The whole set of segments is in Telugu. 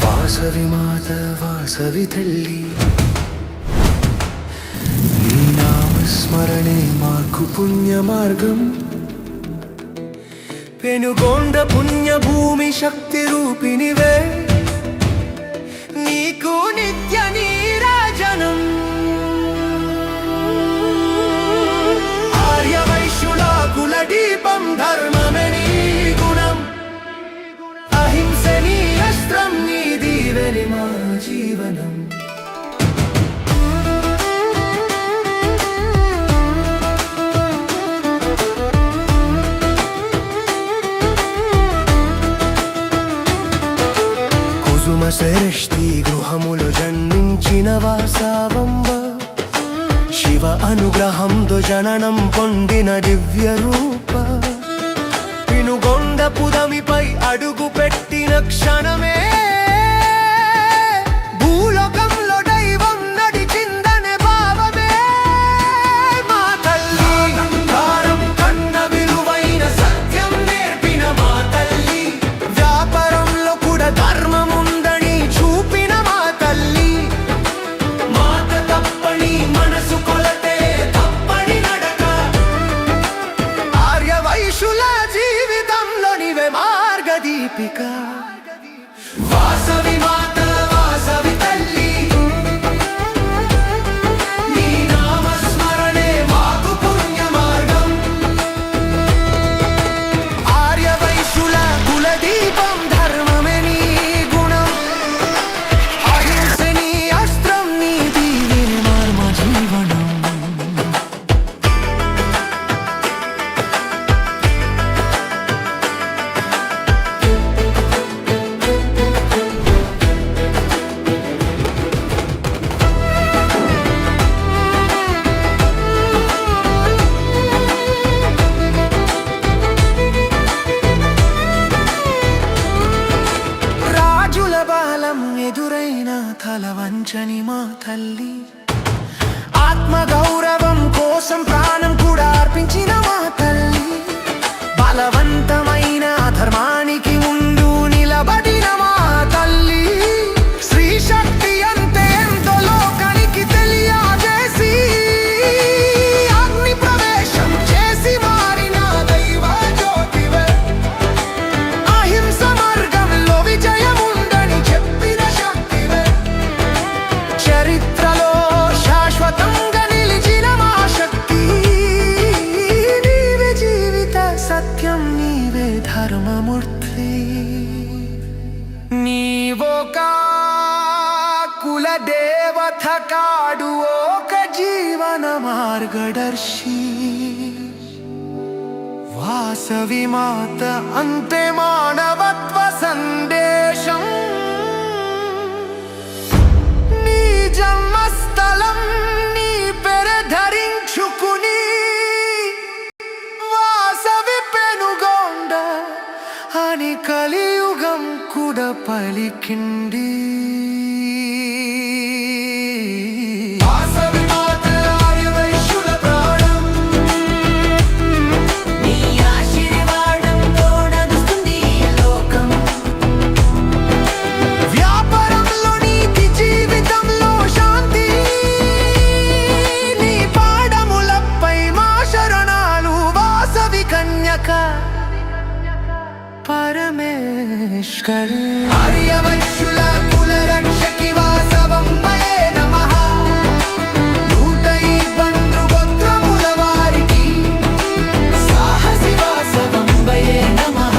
వాసవి మాత వాసవి తల్లి నీ నామస్మరణే మాకు పుణ్య మార్గం పెనుగొండ పుణ్యభూమి శక్తి రూపినివే నీకు నిత్య నీరాజనం ఆర్యవైశ్యుల కుల దీపం ధర్మమే నీ గుణం అహింస నీ అస్త్రం నీ దీవెని మా జీవనం కుసుమ శ్రేష్ఠి గృహములు జన్మించిన వాసవంబ శివ అనుగ్రహంతో జననం పొందిన దివ్య రూప పినుగొండ పుదమిపై అడుగు పెట్టిన క్షణమే భూలోకంలో దైవం నడిచిందనే భావమే మా తల్లి బంగారం కన్న విలువైన సత్యం నేర్పిన మా తల్లి వ్యాపారంలో కూడా ధర్మం ఉందని చూపిన మా తల్లి మాట తప్పని మనసు కొలతే తప్పని నడక ఆర్యవైశ్యుల జీవితంలో నీవే మార్గదీపిక వాసవి మాత వాసవి తల్లి నీ నామస్మరణే మాకు పుణ్య మార్గం ఆర్యవైశ్యుల కులదీపం ధర్మమే నీ గుణం అహింస నీ అస్త్రం నీ దీవెని మర్మ జీవనం రాజుల బాలం ఎదురైన తల వంచని మా తల్లి ఆత్మ గౌరవం కోసం ప్రాణం కూడా అర్పించిన మా తల్లి బలవంతమైన ధర్మానికి ముందు నిలబడిన మా తల్లి స్త్రీ శక్తి అంతే ఎంతో లోకానికి తెలియజేసి అగ్ని ప్రవేశం చేసి మారిన దైవ జ్యోతివే అహింస మార్గంలో విజయముందని చెప్పిన శక్తివే చరిత్రలో శాశ్వతంగా నిలిచిన మా శక్తి నీవే జీవిత సత్యం నీవే ధర్మమూర్తి నీవొక కుల దేవత కాడు ఒక జీవన మార్గదర్శి వాసవి మాత అంతే మానవత్వ సందేశం నీ జన్మస్థలం నీ పేరు ధరించుకుని వాసవి పెనుగొండ అని కలియుగం కూడా పలికింది వాసవి మాత ఆర్యవైశ్యుల ప్రాణం నీ ఆశీర్వాదంతో నడుస్తుంది ఈ లోకం వ్యాపారంలో నీతి జీవితంలో శాంతి నీ పాదములపై మా శరణాలు వాసవి కన్యక పరమేశ్వరి ఆర్యవైశ్యుల కుల రక్షకి వాసవంబయే నమః 150 గోత్రముల వారికి సాహసి వాసవంబయే నమః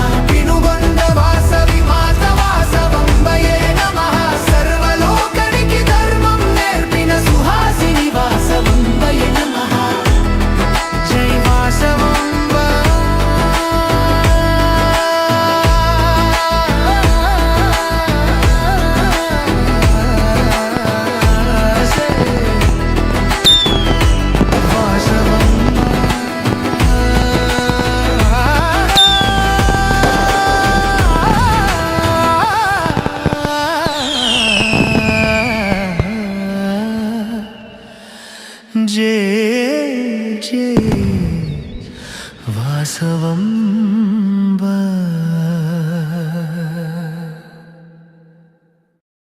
జయ జయ వాసవం